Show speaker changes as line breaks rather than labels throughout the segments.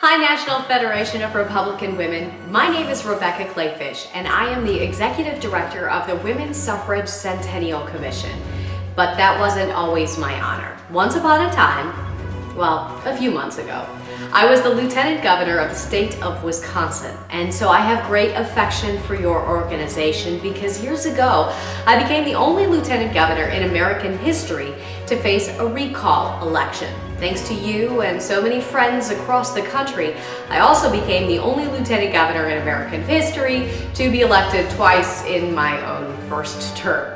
Hi, National Federation of Republican Women. My name is Rebecca Kleefisch, and I am the Executive Director of the Women's Suffrage Centennial Commission. But that wasn't always my honor. Once upon a time, well, a few months ago, I was the Lieutenant Governor of the state of Wisconsin, and so I have great affection for your organization because years ago, I became the only Lieutenant Governor in American history to face a recall election. Thanks to you and so many friends across the country, I also became the only Lieutenant Governor in American history to be elected twice in my own first term.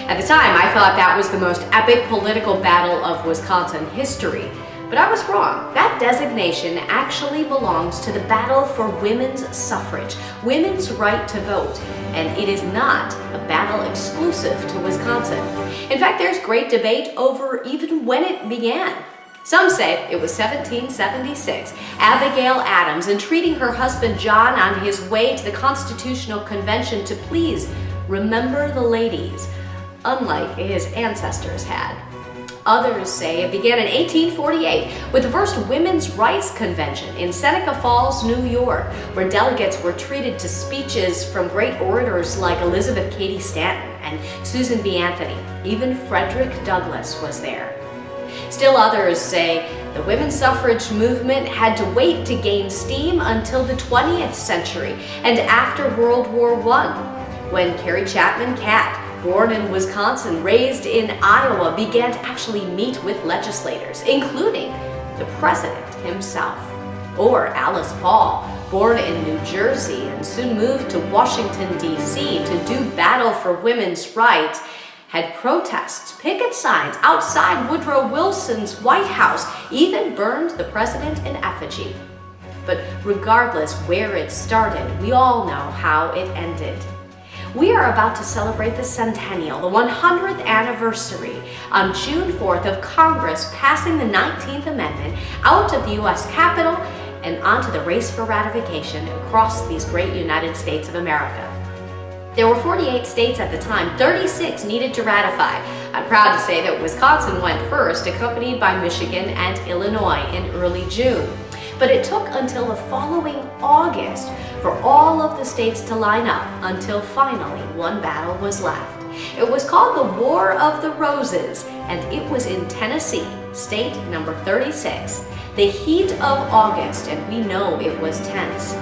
At the time, I thought that was the most epic political battle of Wisconsin history. But I was wrong. That designation actually belongs to the battle for women's suffrage, women's right to vote, and it is not a battle exclusive to Wisconsin. In fact, there's great debate over even when it began. Some say it was 1776, Abigail Adams entreating her husband John on his way to the Constitutional Convention to please remember the ladies, unlike his ancestors had. Others say it began in 1848 with the first Women's Rights Convention in Seneca Falls, New York, where delegates were treated to speeches from great orators like Elizabeth Cady Stanton and Susan B. Anthony. Even Frederick Douglass was there. Still others say the women's suffrage movement had to wait to gain steam until the 20th century and after World War I, when Carrie Chapman Catt, born in Wisconsin, raised in Iowa, began to actually meet with legislators, including the president himself. Or Alice Paul, born in New Jersey and soon moved to Washington, D.C. to do battle for women's rights, had protests, picket signs outside Woodrow Wilson's White House, even burned the president in effigy. But regardless where it started, we all know how it ended. We are about to celebrate the centennial, the 100th anniversary, on June 4th of Congress passing the 19th Amendment out of the U.S. Capitol and onto the race for ratification across these great United States of America. There were 48 states at the time, 36 needed to ratify. I'm proud to say that Wisconsin went first, accompanied by Michigan and Illinois in early June. But it took until the following August for all of the states to line up until finally one battle was left. It was called the War of the Roses, and it was in Tennessee, state number 36. The heat of August, and we know it was tense.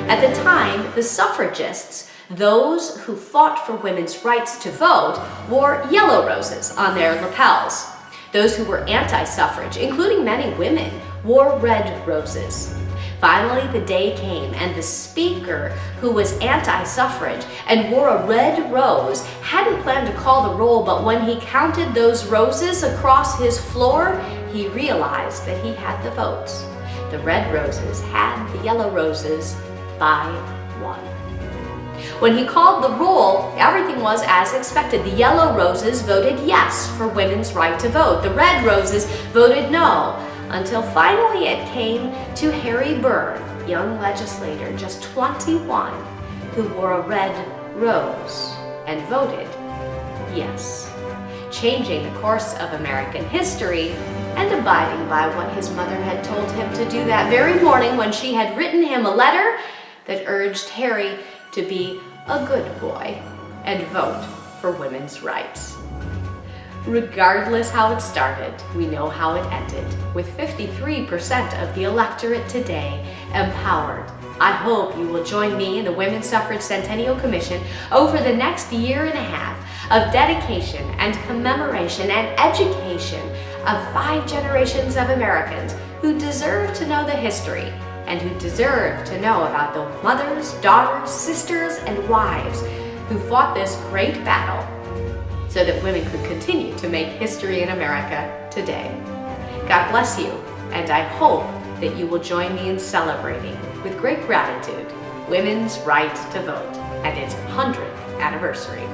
At the time, the suffragists, those who fought for women's rights to vote, wore yellow roses on their lapels. Those who were anti-suffrage, including many women, wore red roses. Finally, the day came, and the speaker, who was anti-suffrage and wore a red rose, hadn't planned to call the roll, but when he counted those roses across his floor, he realized that he had the votes. The red roses had the yellow roses by one. When he called the roll, everything was as expected. The yellow roses voted yes for women's right to vote. The red roses voted no, until finally it came to Harry Byrne, young legislator, just 21, who wore a red rose and voted yes, changing the course of American history and abiding by what his mother had told him to do that very morning when she had written him a letter that urged Harry to be a good boy and vote for women's rights. Regardless how it started, we know how it ended, with 53% of the electorate today empowered. I hope you will join me in the Women's Suffrage Centennial Commission over the next year and a half of dedication and commemoration and education of 5 generations of Americans who deserve to know the history and who deserve to know about the mothers, daughters, sisters, and wives who fought this great battle so that women could continue to make history in America today. God bless you, and I hope that you will join me in celebrating, with great gratitude, women's right to vote and its 100th anniversary.